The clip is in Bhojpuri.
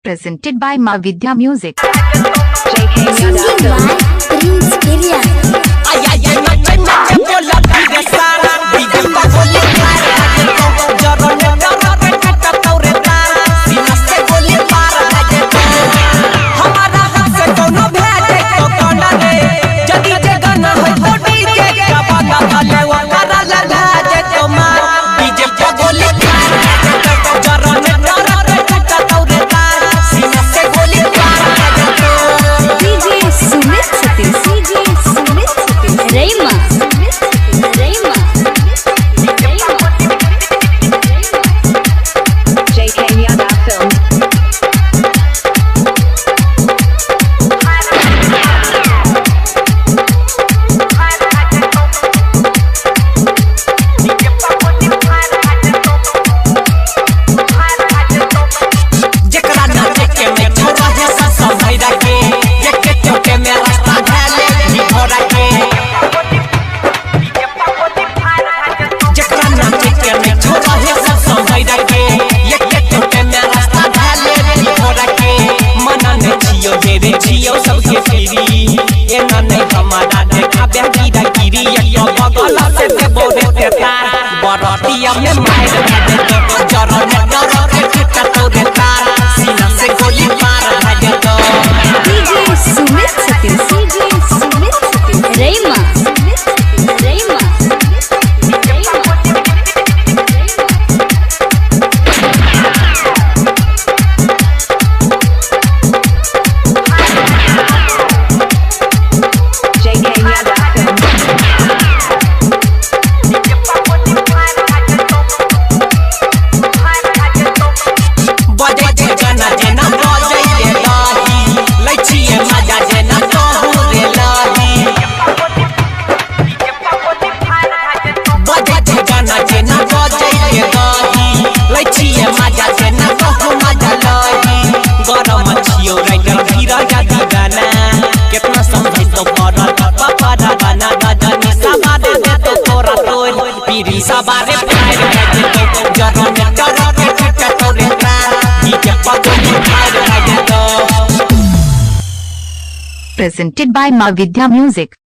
Presented by Ma Vidya Music. सबके फ्री एना नहीं हमारा देखा बेगिरा गिरी यो बगल से दे बोरे ते तार बरतिया में मार दे तो जरो ने डरो के चिट्टा तोरे तार सीना से गोली मार दे तो डीजे सुमित सतीश रेमा कितना समझे तो पापा गाना गजनी सवारे दे तो तोरा तोड़ पीरी सवारे फायर दे तो जरो ने डरो के चिट्टा तोरे तार डीजे पगोली फायर दे तो Presented by Ma Vidya Music.